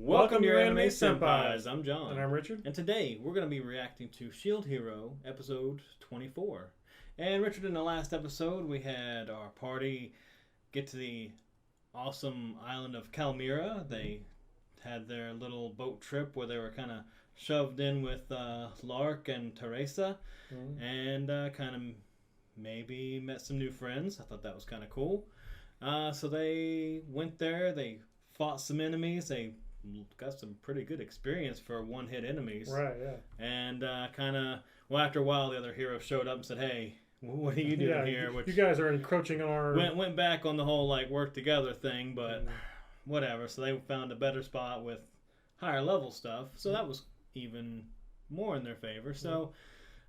Welcome to Your Anime Senpais. I'm John. And I'm Richard. And today we're going to be reacting to Shield Hero episode 24. And Richard, in the last episode, we had our party get to the awesome island of Cal Mira. They had their little boat trip where they were kind of shoved in with Lark and Teresa and kind of maybe met some new friends. I thought that was kind of cool. So they went there, they fought some enemies, they got some pretty good experience for one-hit enemies. Right, yeah. And after a while, the other hero showed up and said, "Hey, what are you doing here?" Which you guys are encroaching on our... Went back on the whole, work together thing, but whatever. So they found a better spot with higher level stuff. So that was even more in their favor. So,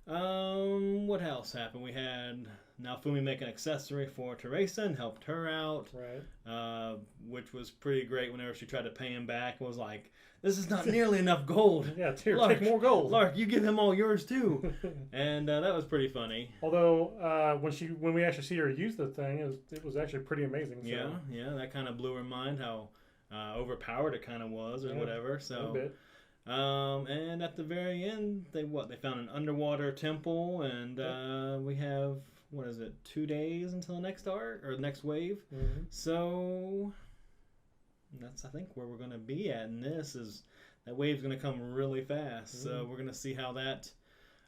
what else happened? We had Naofumi make an accessory for Teresa and helped her out. Right. Which was pretty great whenever she tried to pay him back. Was like, this is not nearly enough gold. Yeah, Lark, take more gold. Lark, you give him all yours too. And that was pretty funny. Although, when we actually see her use the thing, it was actually pretty amazing. So. Yeah, that kind of blew her mind how overpowered it kind of was or whatever. So. A bit. And at the very end, they found an underwater temple, and we have, 2 days until the next arc or the next wave. So that's, I think, where we're going to be at. And that wave's going to come really fast. So we're going to see how that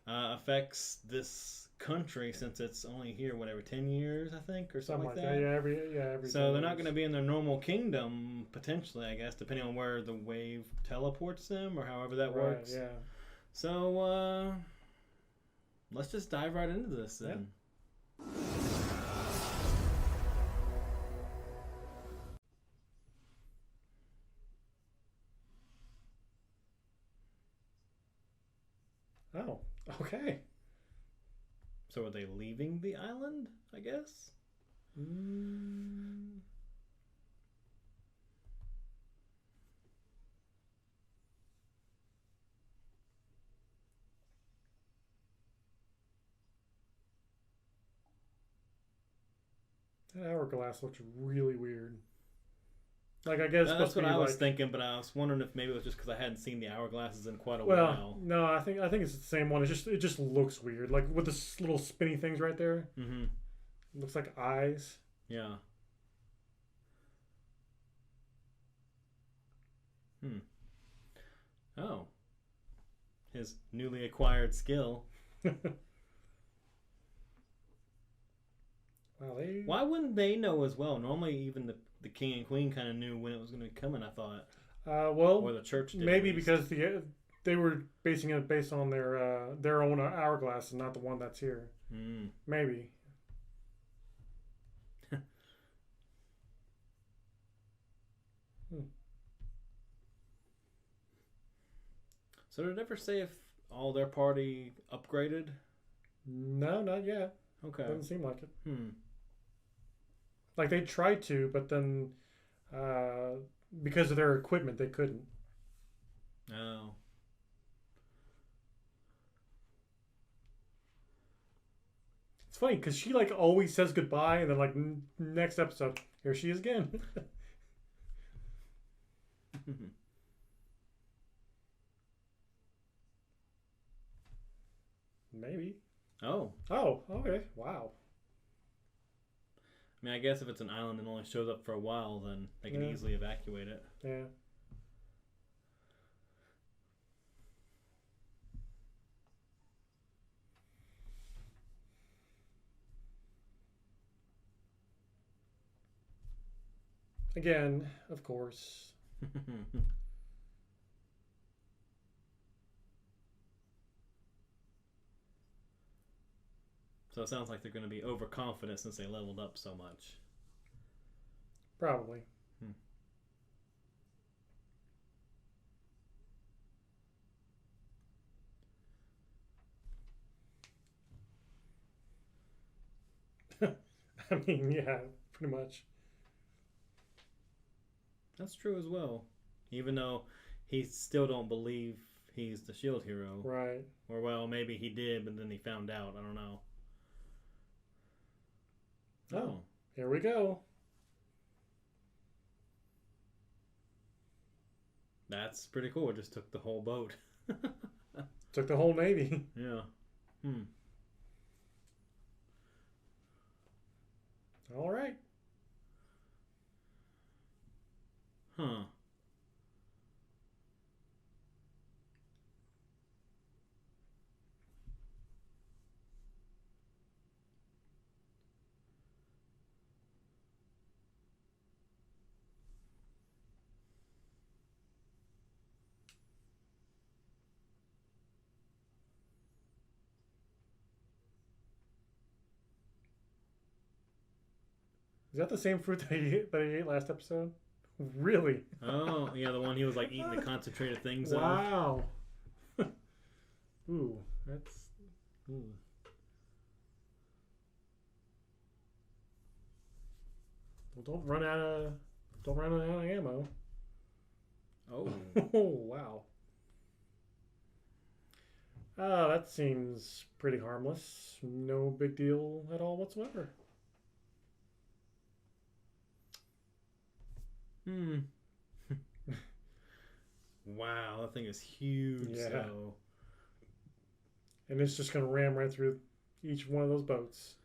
affects this country, since it's only here every 10 years, I think, or something like that. Yeah, every. So they're not going to be in their normal kingdom potentially, I guess, depending on where the wave teleports them or however that works. Yeah. So let's just dive right into this then. Oh, okay. So are they leaving the island, I guess? That hourglass looks really weird. I guess that's what I was thinking, but I was wondering if maybe it was just because I hadn't seen the hourglasses in quite a while. while. No, I think it's the same one. It just looks weird, with the little spinny things right there. Mm-hmm. It looks like eyes. Yeah. Oh. His newly acquired skill. Wow, Why wouldn't they know as well? Normally, even the king and queen kind of knew when it was going to be coming, I thought. Or the church did, maybe because they were basing it based on their own hourglass and not the one that's here. Maybe. So did it ever say if all their party upgraded? No, not yet. Okay. Doesn't seem like it. They tried to, but then because of their equipment, they couldn't. Oh. It's funny because she always says goodbye, and then next episode, here she is again. Maybe. Oh, okay. Wow. I mean, I guess if it's an island and only shows up for a while, then they can easily evacuate it. Yeah. Again, of course. So it sounds like they're going to be overconfident since they leveled up so much. Probably. I mean, yeah, pretty much. That's true as well. Even though he still don't believe he's the shield hero. Right. Or, well, maybe he did, but then he found out. I don't know. Oh, here we go. That's pretty cool. It just took the whole boat. Took the whole Navy. Yeah. Hmm. All right. Huh. Is that the same fruit that he ate last episode? Really? Oh, yeah, the one he was like eating the concentrated things of. Wow. Ooh, that's. Ooh. Well, don't run out of ammo. Oh. Oh wow. That seems pretty harmless. No big deal at all whatsoever. Hmm. Wow, that thing is huge. Yeah. So. And it's just going to ram right through each one of those boats.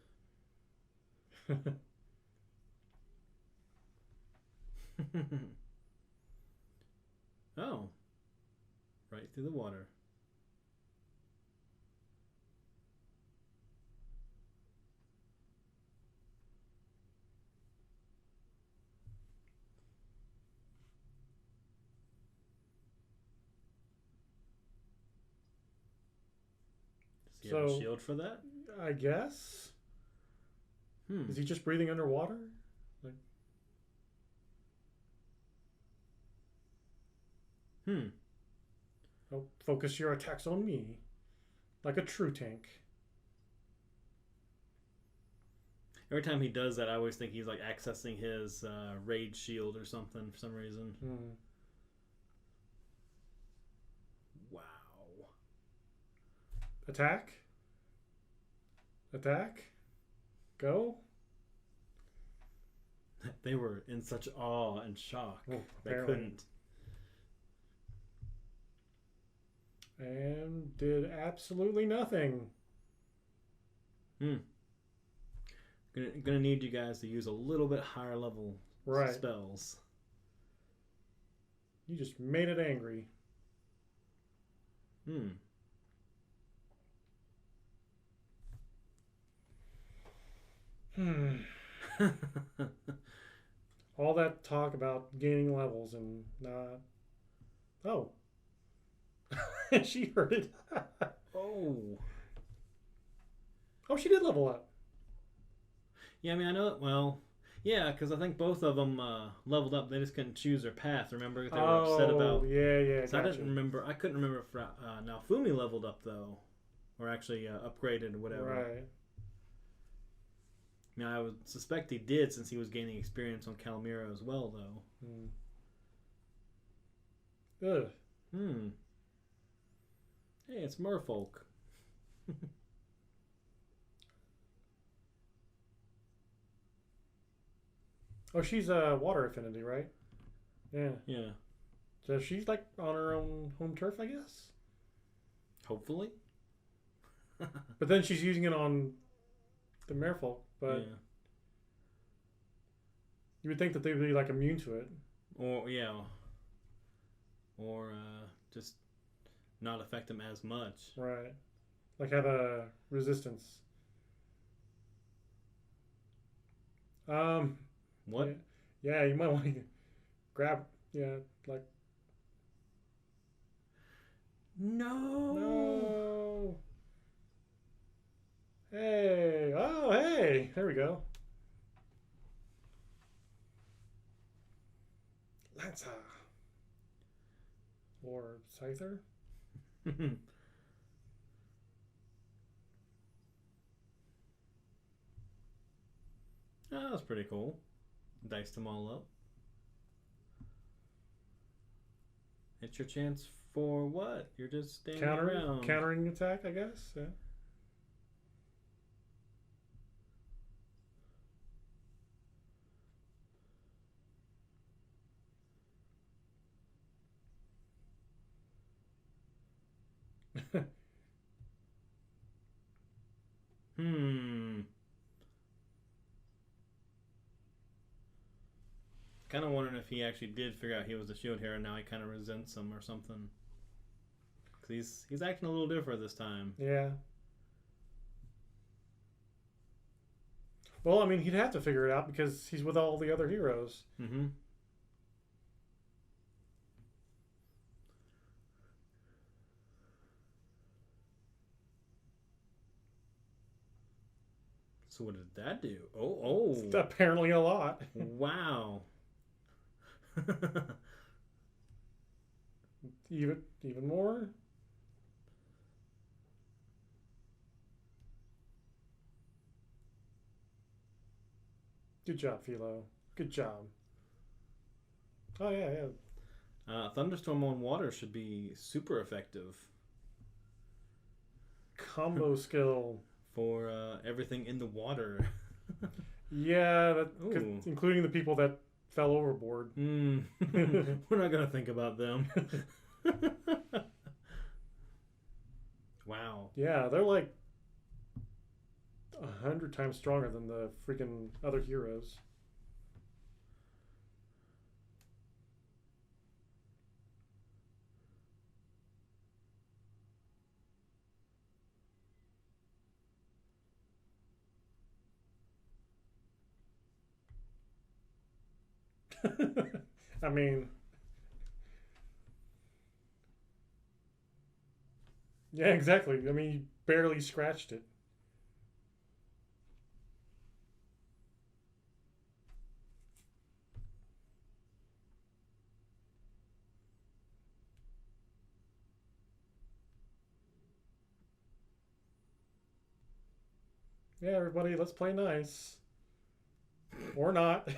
Oh. Right through the water. Does he have a So, shield for that? I guess. Hmm. Is he just breathing underwater? Like, Hmm. oh, focus your attacks on me. Like a true tank. Every time he does that, I always think he's like accessing his rage shield or something for some reason. Hmm. Wow. Attack. Attack. Go. They were in such awe and shock. Oh, They apparently. couldn't. And did absolutely nothing. Hmm. Gonna need you guys to use a little bit higher level Right. spells. You just made it angry. Hmm. Hmm. All that talk about gaining levels and not. Oh. She heard it. Oh. Oh, she did level up. Yeah, I mean, I know. Well, yeah, because I think both of them leveled up. They just couldn't choose their path. Remember, they were upset about. Yeah, So I gotcha. didn't remember. I couldn't remember if Naofumi leveled up though, or actually upgraded or whatever. Right. I mean, I would suspect he did since he was gaining experience on Cal Mira as well, though. Ugh. Hmm. Hey, it's Merfolk. Oh, she's a water affinity, right? Yeah. Yeah. So she's like on her own home turf, I guess. Hopefully. But then she's using it on the merfolk. But Yeah. you would think that they would be like immune to it. Or yeah. Or just not affect them as much. Right. Like have a resistance. What? Yeah, you might want to grab. Yeah, like No. no. Hey, oh hey, there we go. Lanza or Scyther. That was pretty cool. Diced them all up. It's your chance for what? You're just standing around. Countering attack, I guess. Yeah. if he actually did figure out he was a shield hero, now he kind of resents him or something. Because he's acting a little different this time. Yeah. Well, I mean, he'd have to figure it out because he's with all the other heroes. Mm-hmm. So what did that do? Oh. Apparently a lot. Wow. Even more? Good job, Philo. Good job. Oh, yeah, yeah. Thunderstorm on water should be super effective. Combo skill. For everything in the water. Yeah, including the people that fell overboard. We're not going to think about them. Wow. Yeah, they're like 100 times stronger than the freaking other heroes. I mean, yeah, exactly. I mean, you barely scratched it. Yeah, everybody, let's play nice. Or not.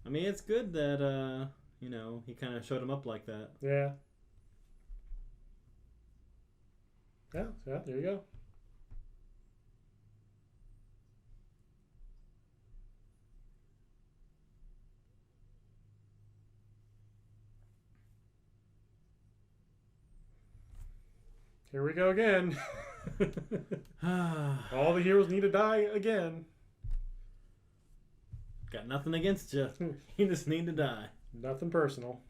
I mean, it's good that, he kind of showed him up like that. Yeah. Yeah, there you go. Here we go again. All the heroes need to die again. Got nothing against you. You just need to die. Nothing personal.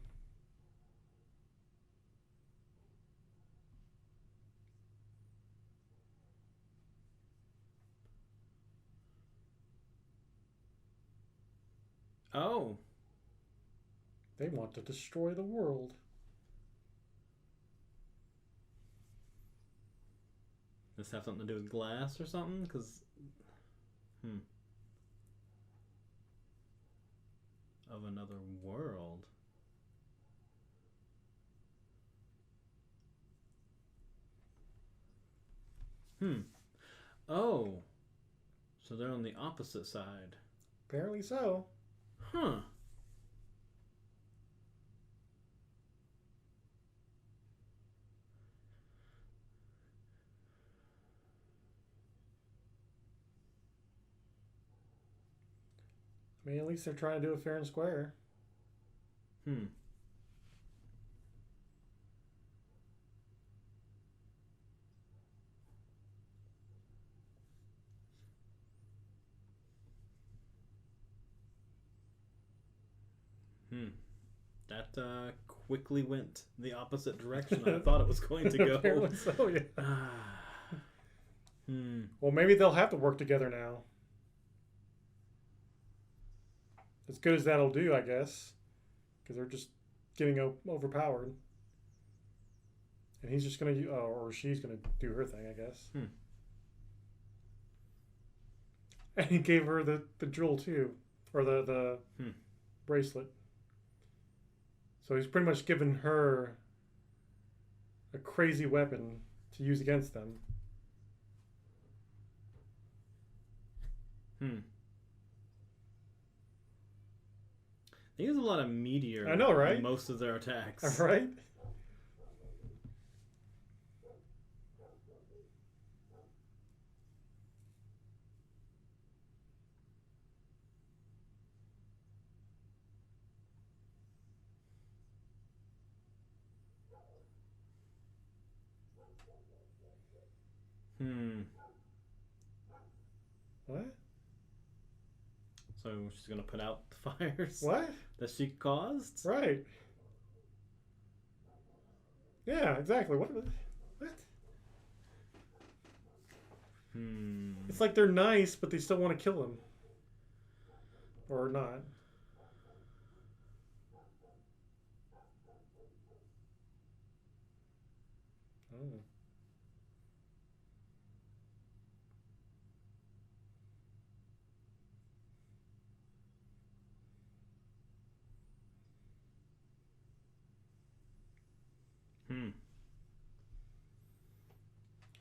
Oh. They want to destroy the world. Does this have something to do with glass or something? Because, of another world. Oh. So they're on the opposite side. Apparently so. Huh. I mean, at least they're trying to do it fair and square. That quickly went the opposite direction I thought it was going to go. Apparently so, yeah. Hmm. Well, maybe they'll have to work together now. As good as that'll do, I guess. Because they're just getting overpowered. And he's just going to, or she's going to do her thing, I guess. And he gave her the jewel, too. Or the bracelet. So he's pretty much given her a crazy weapon to use against them. They use a lot of meteor. I know, right? In most of their attacks. Right? What? So she's gonna put out the fires What? that she caused? Right. Yeah, exactly. What? It's like they're nice, but they still want to kill him. Or not. Oh.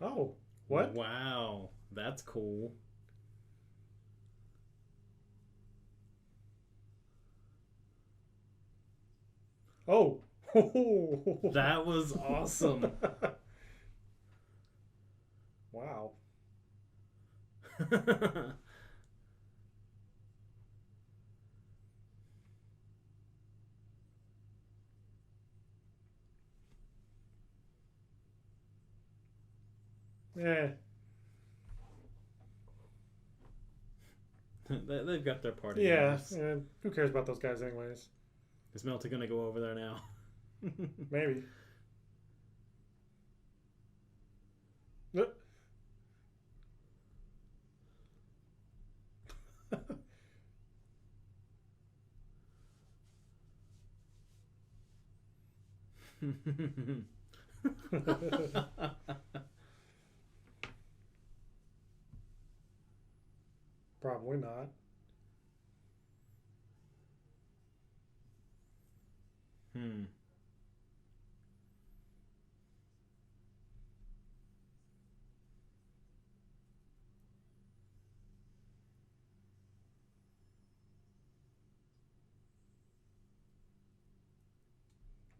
Oh. What? Wow, that's cool. Oh. That was awesome. Wow. Yeah. They've got their party. Yeah. Who cares about those guys, anyways? Is Melty gonna go over there now? Maybe. Probably not.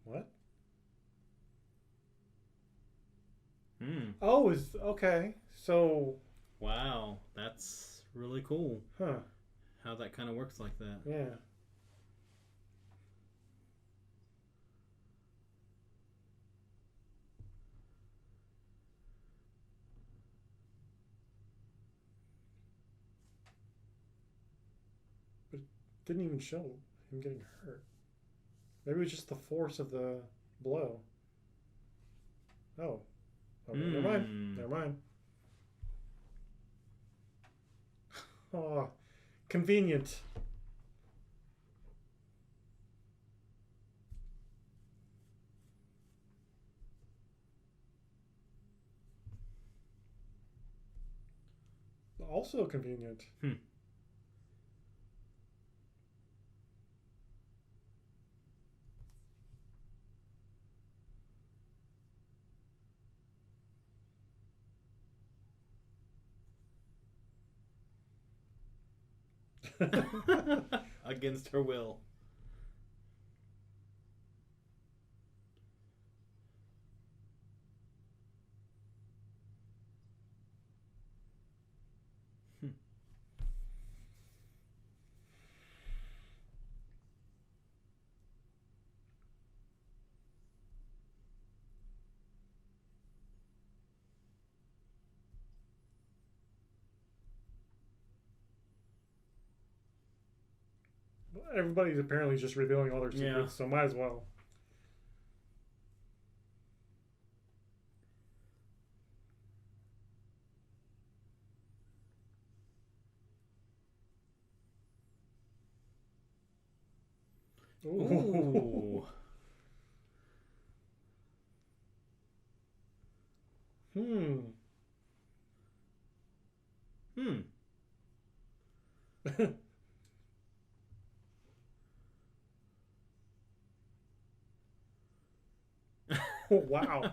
What? Oh, is okay. So. Wow, that's really cool. Huh. How that kind of works like that. Yeah. But it didn't even show him getting hurt. Maybe it was just the force of the blow. Oh. Okay, never mind. Never mind. Oh, convenient. Also convenient. Against her will. Everybody's apparently just revealing all their secrets, so might as well. Ooh. Oh, wow.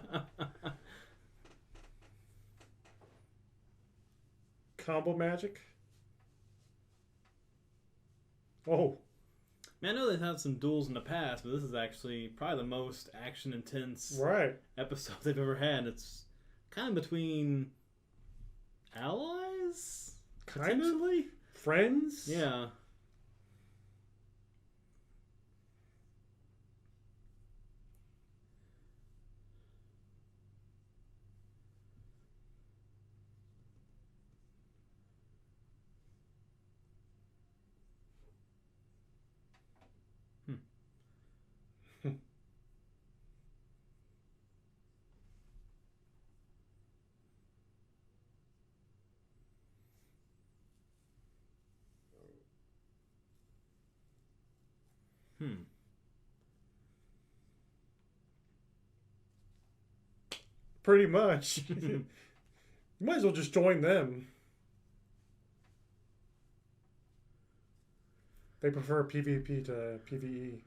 Combo magic? Oh. Man, I know they've had some duels in the past, but this is actually probably the most action intense episode they've ever had. It's kind of between allies? Potentially? Friends? Yeah. Hmm. Pretty much. You might as well just join them. They prefer PvP to PvE.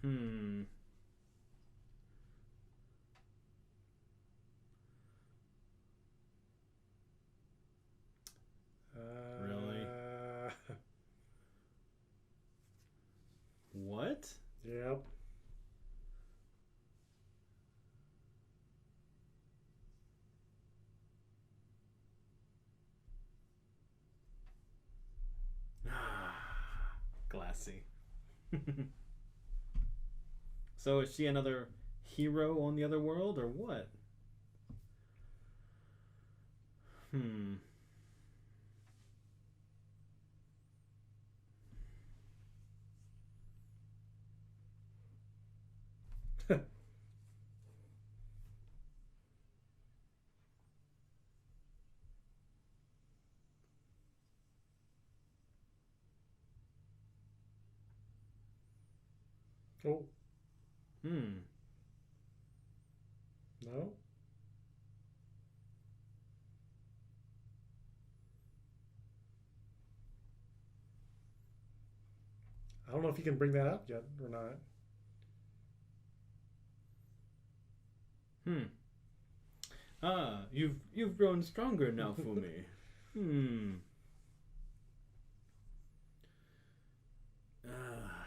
Hmm. Really? What? Yep. Glassy. So is she another hero on the other world or what? Hmm. Oh, Hmm. no. I don't know if you can bring that up yet or not. Hmm. Ah, you've grown stronger now for me. Hmm. Ah.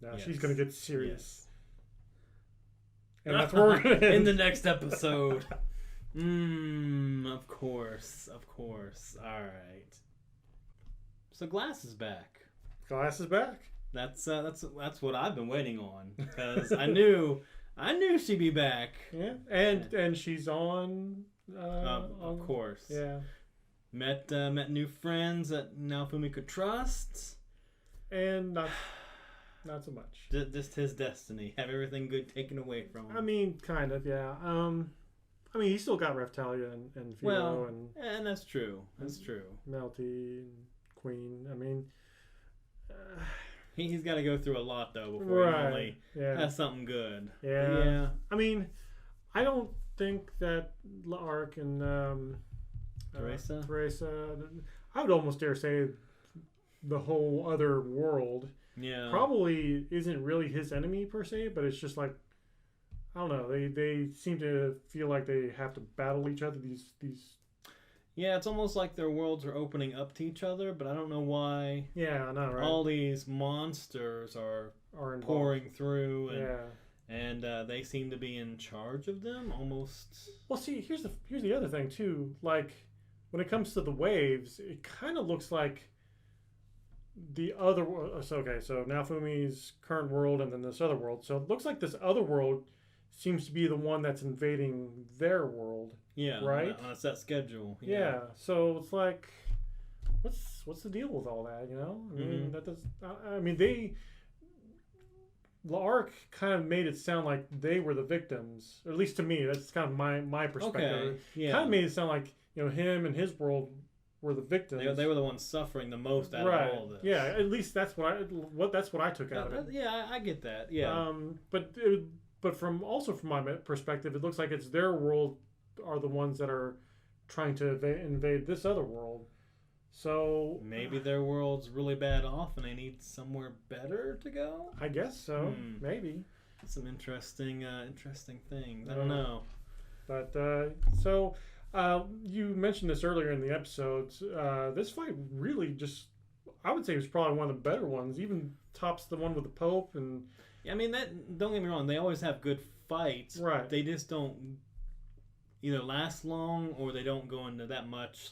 Now Yes. she's going to get serious. Yes. And that's where we're going to in the next episode. Of course. Of course. All right. So Glass is back. Glass is back. That's what I've been waiting on because I knew she'd be back. Yeah, and she's on. Of course. Yeah. Met new friends that Naofumi could trust. And not so much. Just his destiny. Have everything good taken away from him. I mean, kind of, yeah. I mean, he still got Raftalia and Philo and that's true. That's true. Melty and Queen. I mean, he's got to go through a lot though before he really has something good. Yeah. I mean, I don't think that Lark and Teresa. I would almost dare say the whole other world. Yeah. Probably isn't really his enemy per se, but it's just like, I don't know. They seem to feel like they have to battle each other. These. Yeah, it's almost like their worlds are opening up to each other, but I don't know why. Yeah, I know, right? All these monsters are pouring through, and they seem to be in charge of them almost. Well, see, here's the other thing too. Like when it comes to the waves, it kind of looks like the other. So Naofumi's current world and then this other world. So it looks like this other world seems to be the one that's invading their world. Yeah, right. On a set schedule. Yeah. So it's like, what's the deal with all that? You know, I mean that does. I mean Lark kind of made it sound like they were the victims, or at least to me. That's kind of my perspective. Okay. Yeah. Kind of made it sound like him and his world were the victims. They were the ones suffering the most out of all of this. Yeah. At least that's what I took out of it. Yeah, I get that. Yeah. But from my perspective, it looks like it's their world are the ones that are trying to invade this other world. So maybe their world's really bad off and they need somewhere better to go. I guess so. Maybe. Some interesting things. I don't know. But you mentioned this earlier in the episodes. This fight really I would say was probably one of the better ones. Even tops the one with the Pope and. I mean, don't get me wrong. They always have good fights. Right. They just don't either last long or they don't go into that much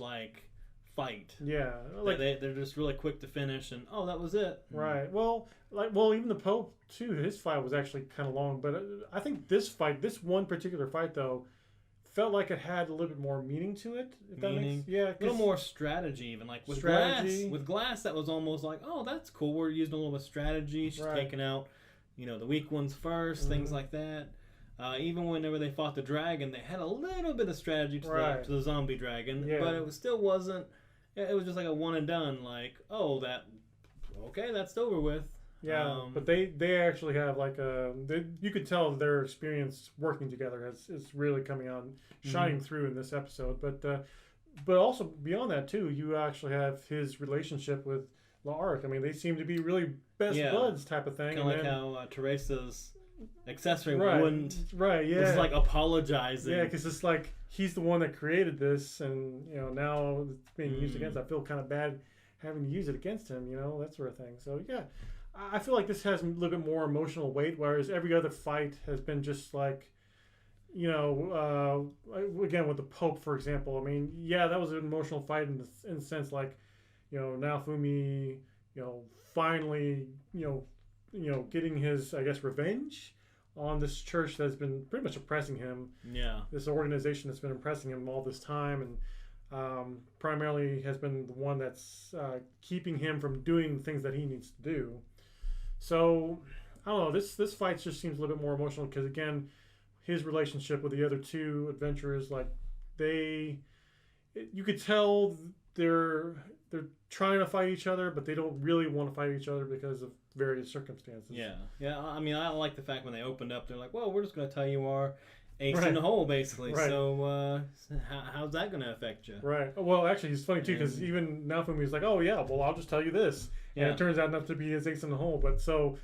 fight. Yeah. They're just really quick to finish and that was it. Right. Well, even the Pope too. His fight was actually kind of long, but I think this one particular fight though, felt like it had a little bit more meaning to it. If that makes, a little more strategy, even with strategy. Glass. With Glass, that was almost like, oh, that's cool. We're using a little bit of strategy. She's taking out, the weak ones first, things like that. Even whenever they fought the dragon, they had a little bit of strategy to, Right. the zombie dragon, Yeah. but it still wasn't. It was just like a one and done. Like, oh, that's over with. Yeah, but they actually have like you could tell their experience working together is really coming on, shining through in this episode. But also beyond that too, you actually have his relationship with L'Arc. I mean, they seem to be really best buds type of thing. Kind of like how Teresa's accessory right, wouldn't. Right. Yeah. It's like apologizing. Yeah, because it's like he's the one that created this, and now it's being used against. I feel kind of bad having to use it against him. That sort of thing. So yeah. I feel like this has a little bit more emotional weight, whereas every other fight has been just like, again with the Pope, for example. I mean, yeah, that was an emotional fight in the sense like, Naofumi, finally, getting his, I guess, revenge on this church that's been pretty much oppressing him. Yeah. This organization that's been oppressing him all this time, and primarily has been the one that's keeping him from doing the things that he needs to do. So, I don't know, this fight just seems a little bit more emotional because, again, his relationship with the other two adventurers, like, you could tell they're trying to fight each other, but they don't really want to fight each other because of various circumstances. Yeah. I mean, I like the fact when they opened up, they're like, well, we're just going to tell you our ace in the hole, basically. Right. So, how's that going to affect you? Right. Well, actually, it's funny, too, because even Naofumi's like, oh, yeah, well, I'll just tell you this. And it turns out not to be his ace in the hole. But so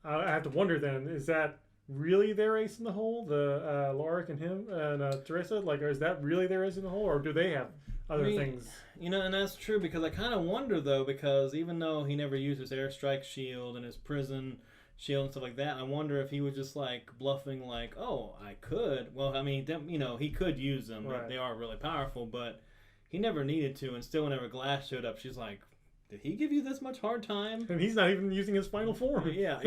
I have to wonder then, is that really their ace in the hole? The L'Arc and him and Teresa? Like, is that really their ace in the hole? Or do they have other things? And that's true because I kind of wonder, though, because even though he never used his airstrike shield and his prison shield and stuff like that, I wonder if he was just, like, bluffing, like, oh, I could. Well, I mean, he could use them. Right. They are really powerful, but he never needed to. And still, whenever Glass showed up, she's like, did he give you this much hard time? And he's not even using his final form. Yeah.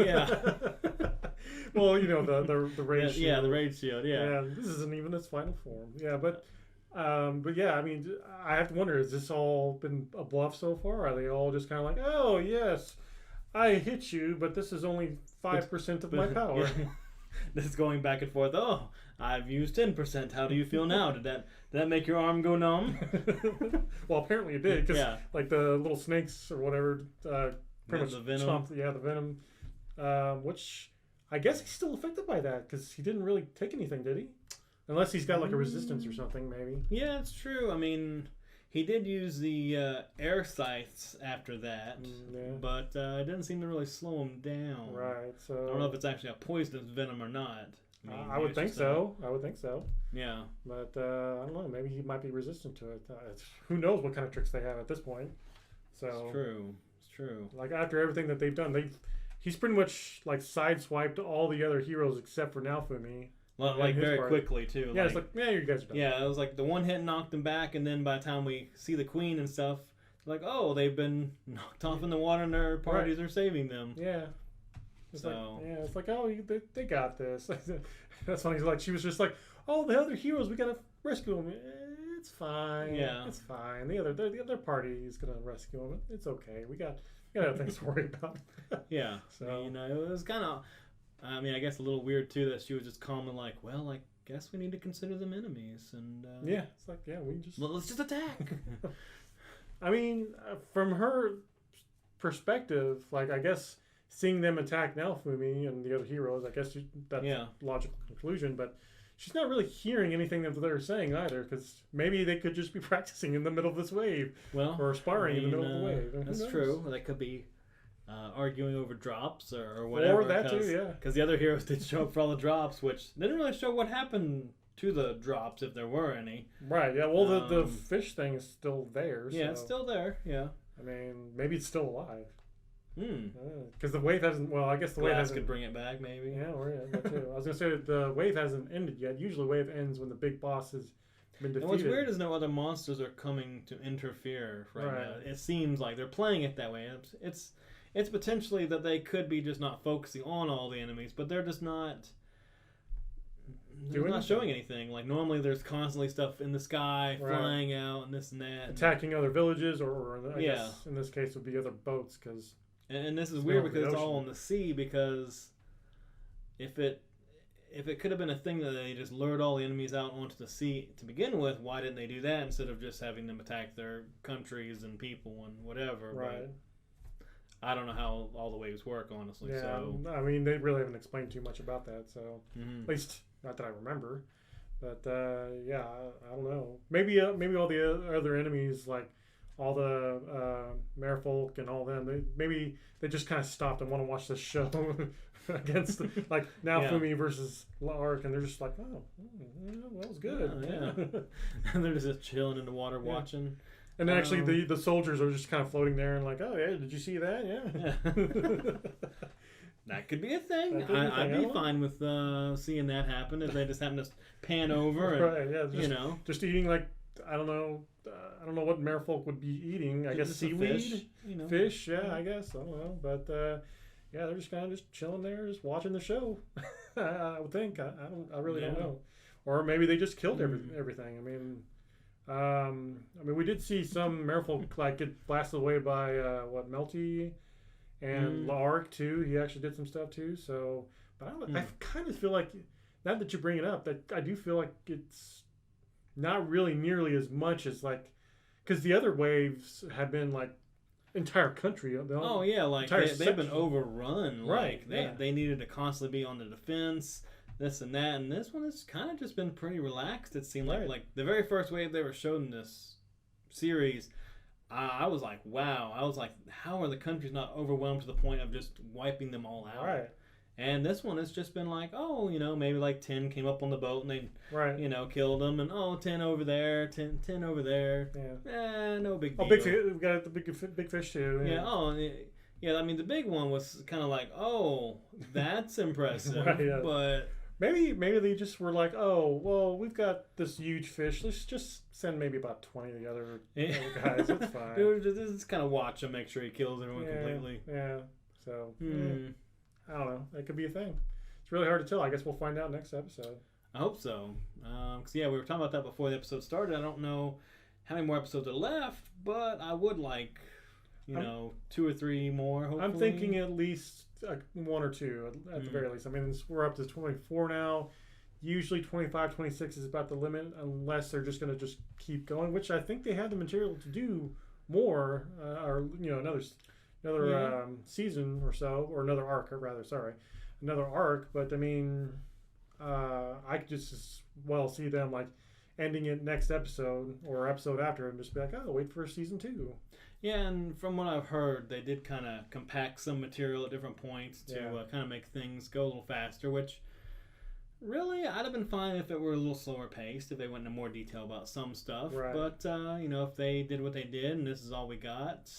Well, the rage shield. Yeah, the rage shield, yeah. This isn't even his final form. Yeah, but yeah, I mean, I have to wonder, has this all been a bluff so far? Are they all just kind of like, oh, yes, I hit you, but this is only 5% of my power. Yeah. This is going back and forth. Oh, I've used 10%. How do you feel now? Did that make your arm go numb? Well, apparently it did, because like the little snakes or whatever, pretty much the venom. chomped, the venom, which I guess he's still affected by that because he didn't really take anything, did he? Unless he's got like a resistance or something, maybe. Yeah, it's true. I mean, he did use the air scythes after that, but it didn't seem to really slow him down. Right. So I don't know if it's actually a poisonous venom or not. I would think so. I would think so. Yeah. But I don't know. Maybe he might be resistant to it. Who knows what kind of tricks they have at this point. So It's true. Like after everything that they've done, he's pretty much like sideswiped all the other heroes except for Naofumi. Like very quickly too. Yeah, it's like, you guys are done. Yeah, it was like the one hit knocked them back, and then by the time we see the queen and stuff, like, oh, they've been knocked off in the water, and their parties are saving them. Yeah. It's like, oh, they got this. That's funny. Like she was just like, oh, the other heroes, we gotta rescue them. It's fine. Yeah, it's fine. The other party is gonna rescue them. It's okay. We got other things to worry about. Yeah. So it was kind of. I mean, I guess a little weird too that she was just calmly like, well, I guess we need to consider them enemies, and it's like, let's just attack. I mean, from her perspective, like I guess seeing them attack Naofumi and the other heroes, I guess that's a logical conclusion, but she's not really hearing anything that they're saying either, because maybe they could just be practicing in the middle of this wave, or sparring in the middle of the wave. That's true. They could be arguing over drops or whatever. Or that too, yeah. Because the other heroes did show up for all the drops, which they didn't really show what happened to the drops, if there were any. Right, yeah. Well, the fish thing is still there. Yeah, it's still there, yeah. I mean, maybe it's still alive. Because the wave hasn't, I guess the wave hasn't... could bring it back, maybe. Yeah, that too. I was going to say, the wave hasn't ended yet. Usually the wave ends when the big boss has been defeated. And what's weird is no other monsters are coming to interfere right now. It seems like they're playing it that way. It's potentially that they could be just not focusing on all the enemies, but they're just not... They're not showing anything. Like, normally there's constantly stuff in the sky, flying out, and this and that. Attacking other villages, or I guess in this case would be other boats, because... And this is weird because it's all in the sea, because if it... if it could have been a thing that they just lured all the enemies out onto the sea to begin with, why didn't they do that instead of just having them attack their countries and people and whatever? Right. But I don't know how all the waves work, honestly. Yeah, so I mean, they really haven't explained too much about that, so at least not that I remember. But yeah, I don't know. Maybe all the other enemies, like all the merfolk and all them, maybe they just kind of stopped and want to watch this show against like Naofumi versus Lark, and they're just like, oh, that was good. Yeah. And they're just chilling in the water watching. And then actually the soldiers are just kind of floating there and like, oh yeah, did you see that? Yeah. That could be a thing. I'd be fine with seeing that happen if they just happen to pan over and right, yeah, just eating like I don't know what merfolk would be eating. I guess seaweed, fish. Yeah, I guess I don't know, but yeah, they're just kind of just chilling there, just watching the show. I would think. I really don't know, or maybe they just killed everything. I mean, we did see some merfolk like get blasted away by Melty. And Lark too, he actually did some stuff too. So, but I kind of feel like, now that you bring it up, that I do feel like it's not really nearly as much as like, because the other waves have been like entire country. They've been overrun. Right. Like they needed to constantly be on the defense, this and that, and this one has kind of just been pretty relaxed. It seemed like the very first wave they were shown in this series. I was like, wow. I was like, how are the countries not overwhelmed to the point of just wiping them all out? Right. And this one has just been like, maybe like 10 came up on the boat and they, killed them. And, 10 over there, 10 over there. Yeah. No big deal. We've got the big fish too. Yeah. I mean, the big one was kind of like, oh, that's impressive. Right, yeah. But... Maybe they just were like, oh, well, we've got this huge fish. Let's just send maybe about 20 of the other guys. It's fine. Dude, just kind of watch him, make sure he kills everyone completely. Yeah. So, I don't know. That could be a thing. It's really hard to tell. I guess we'll find out next episode. I hope so. Because, we were talking about that before the episode started. I don't know how many more episodes are left, but I would like, 2 or 3 more, hopefully. I'm thinking at least 1 or 2 at the very least. I mean, we're up to 24 now. Usually 25, 26 is about the limit unless they're just going to just keep going, which I think they have the material to do more, or another season or so, or another arc, another arc. But I mean, I could just as well see them like ending it next episode or episode after and just be like, oh, wait for season 2. Yeah, and from what I've heard, they did kind of compact some material at different points to kind of make things go a little faster, which really I'd have been fine if it were a little slower paced, if they went into more detail about some stuff. Right. But, if they did what they did and this is all we got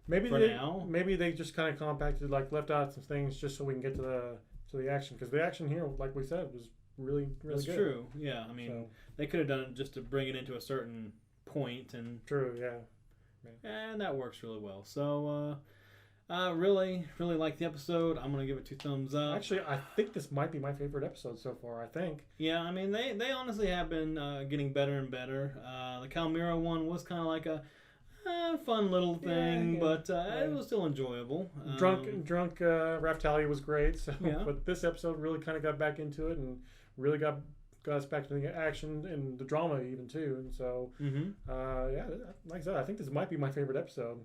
now. Maybe they just kind of compacted, like left out some things just so we can get to the action. Because the action here, like we said, was really, really good. That's true, yeah. I mean, they could have done it just to bring it into a certain point. And true, yeah. And that works really well. So, really, really like the episode. I'm going to give it 2 thumbs up. Actually, I think this might be my favorite episode so far, I think. Yeah, I mean, they honestly have been getting better and better. The Cal Mira one was kind of like a fun little thing, but it was still enjoyable. Drunk Raftalia was great. So, but this episode really kind of got back into it and really got us back to the action and the drama even too. And so, like I said, I think this might be my favorite episode.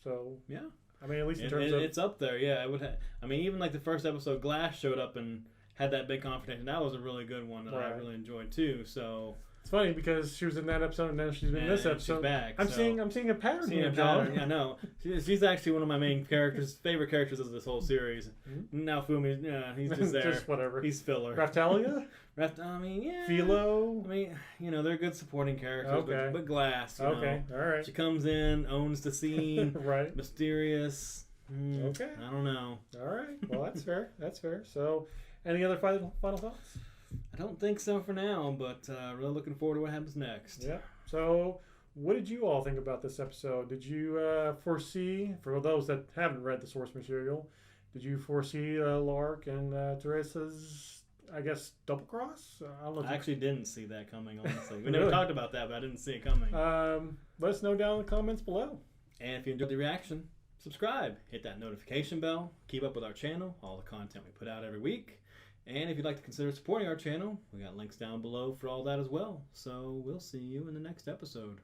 So, yeah. I mean, at least in terms of... It's up there, yeah. It would. I mean, even like the first episode, Glass showed up and had that big confrontation. That was a really good one that I really enjoyed too. So... It's funny because she was in that episode and then she's in this episode. She's back. I'm seeing a pattern here, John. I know. She's actually one of my main favorite characters of this whole series. Naofumi, he's just there. Just whatever. He's filler. Raftalia? I mean, yeah. Philo? I mean, they're good supporting characters, but Glass, all right. She comes in, owns the scene. Right. Mysterious. Okay. I don't know. All right. Well, that's fair. That's fair. So, any other final thoughts? I don't think so for now, but really looking forward to what happens next. Yeah. So, what did you all think about this episode? Did you foresee, for those that haven't read the source material, did you foresee Lark and Teresa's, I guess, double cross? I actually didn't see that coming, honestly. We never talked about that, but I didn't see it coming. Let us know down in the comments below. And if you enjoyed the reaction, subscribe. Hit that notification bell. Keep up with our channel, all the content we put out every week. And if you'd like to consider supporting our channel, we got links down below for all that as well. So we'll see you in the next episode.